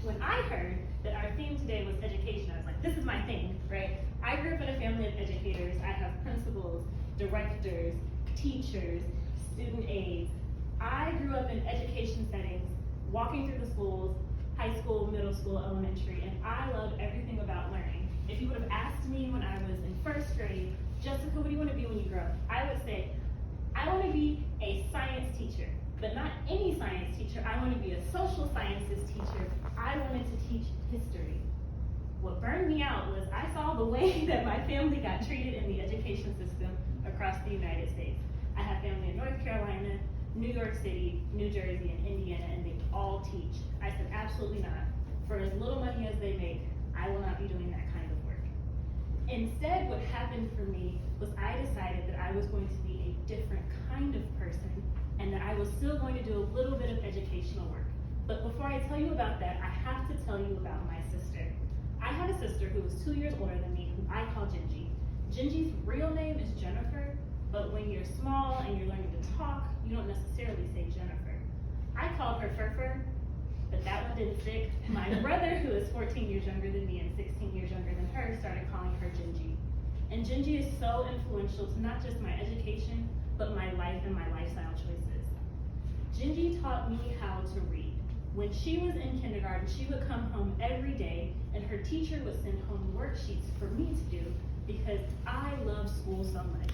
when I heard that our theme today was education, I was like, this is my thing, right? I grew up in a family of educators. I have principals, directors, teachers, student aides. I grew up in education settings, walking through the schools, high school, middle school, elementary, and I loved everything about learning. If you would have asked me when I was in first grade, Jessica, what do you want to be when you grow up? I would say, I want to be a science teacher, but not any science teacher. I want to be a social sciences teacher. I wanted to teach history. What burned me out was I saw the way that my family got treated in the education system across the United States. I have family in North Carolina, New York City, New Jersey, and Indiana, and they all teach. I said, absolutely not. For as little money as they make, I will not be doing that kind of work. Instead, what happened for me was I decided that I was going to be a different kind of person, and that I was still going to do a little bit of educational work. But before I tell you about that, I have to tell you about my sister. I have a sister who was 2 years older than me, who I call Gingy. Gingy's real name is Jennifer, but when you're small and you're learning to talk, you don't necessarily say Jennifer. I called her Furfur, but that one didn't stick. My brother, who is 14 years younger than me and 16 years younger than her, started calling her Gingy. And Gingy is so influential to not just my education, but my life and my lifestyle choices. Gingy taught me how to read. When she was in kindergarten, she would come home every day and her teacher would send home worksheets for me to do because I love school so much.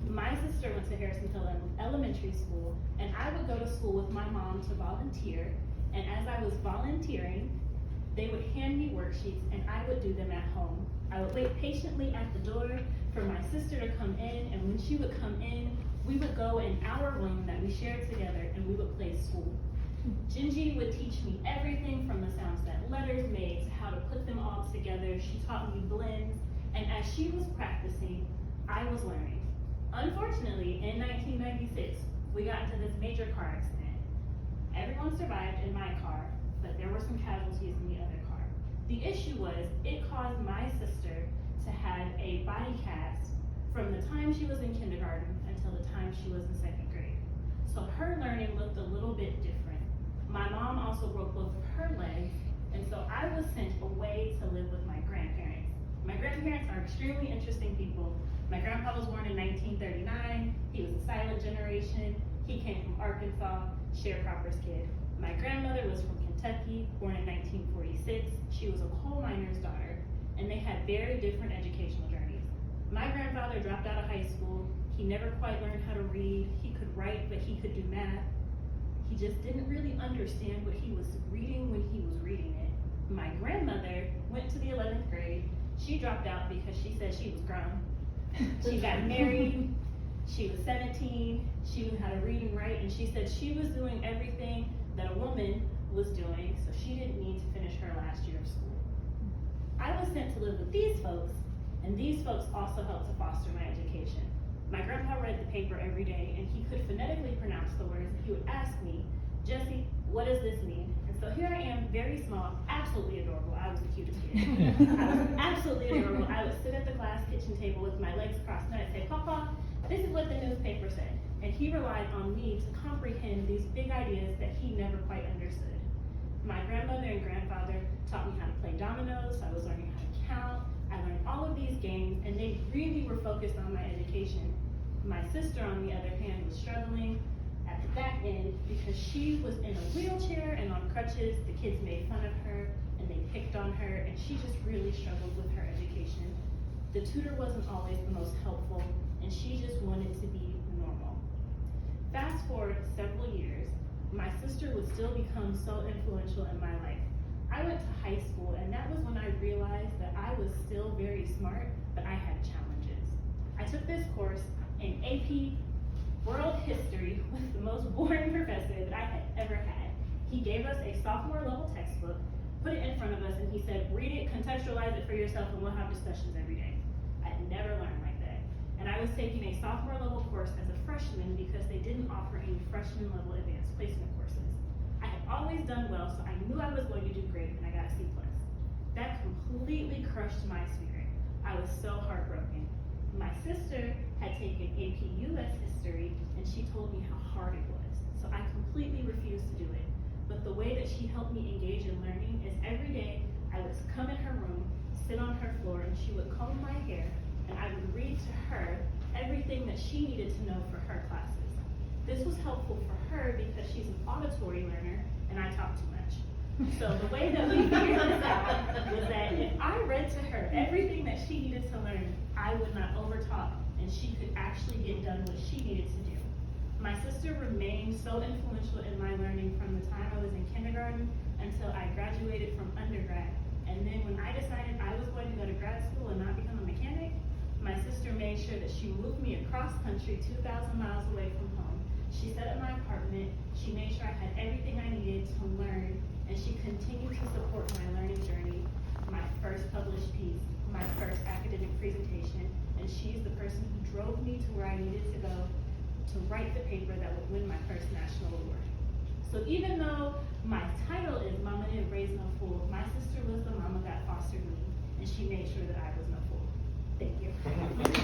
My sister went to Harrison Hill Elementary School, and I would go to school with my mom to volunteer, and as I was volunteering, they would hand me worksheets and I would do them at home. I would wait patiently at the door for my sister to come in, and when she would come in, we would go in our room that we shared together and we would play school. Gingy would teach me everything from the sounds that letters made to how to put them all together. She taught me blends, and as she was practicing, I was learning. Unfortunately, in 1996, we got into this major car accident. Everyone survived in my car, but there were some casualties in the other car. The issue was, it caused my sister to have a body cast from the time she was in kindergarten until the time she was in second grade. So her learning looked a little bit different. My mom also broke both of her legs, and so I was sent away to live with my grandparents. My grandparents are extremely interesting people. My grandpa was born in 1939. He was a silent generation. He came from Arkansas, sharecropper's kid. My grandmother was from Kentucky, born in 1946. She was a coal miner's daughter, and they had very different educational journeys. My grandfather dropped out of high school. He never quite learned how to read. He could write, but he could do math. He just didn't really understand what he was reading when he was reading it. My grandmother went to the 11th grade. She dropped out because she said she was grown. She got married. She was 17. She knew how to read and write, and she said she was doing everything that a woman was doing, so she didn't need to finish her last year of school. I was sent to live with these folks, and these folks also helped to foster my education. My grandpa read the paper every day, and he could phonetically pronounce the words, and he would ask me, Jessie, what does this mean? And so here I am, very small, absolutely adorable. I was the cutest kid. I was absolutely adorable. I would sit at the glass kitchen table with my legs crossed, and I'd say, Papa, this is what the newspaper said. And he relied on me to comprehend these big ideas that he never quite understood. My grandmother and grandfather taught me how to play dominoes. I was learning how to count. I learned all of these games, and they really were focused on my education. My sister, on the other hand, was struggling at the back end because she was in a wheelchair and on crutches. The kids made fun of her and they picked on her, and she just really struggled with her education. The tutor wasn't always the most helpful, and she just wanted to be normal. Fast forward several years, my sister would still become so influential in my life. I went to high school, and that was when I realized that I was still very smart, but I had challenges. I took this course in AP World History with the most boring professor that I had ever had. He gave us a sophomore level textbook, put it in front of us, and he said, read it, contextualize it for yourself, and we'll have discussions every day. I had never learned like that. And I was taking a sophomore level course as a freshman because they didn't offer any freshman level advanced placement courses. I had always done well, so I knew I was going to do great, and I got a C+. That completely crushed my spirit. I was so heartbroken. My sister had taken AP US History, and she told me how hard it was. So I completely refused to do it. But the way that she helped me engage in learning is and she would comb my hair, and I would read to her everything that she needed to know for her classes. This was helpful for her because she's an auditory learner, and I talk too much. So the way that we figured this out was that if I read to her everything that she needed to learn, I would not overtalk, and she could actually get done what she needed to do. My sister remained so influential in my learning from the time I was in kindergarten until I graduated from undergrad. And then when I decided I was going to go to grad school and not become a mechanic, my sister made sure that she moved me across country 2,000 miles away from home. She set up my apartment, she made sure I had everything I needed to learn, and she continued to support my learning journey, my first published piece, my first academic presentation, and she's the person who drove me to where I needed to go to write the paper that would win my first national award. So even though my title is Mama Didn't Raise No Fool, my sister was the mama that fostered me, and she made sure that I was no fool. Thank you.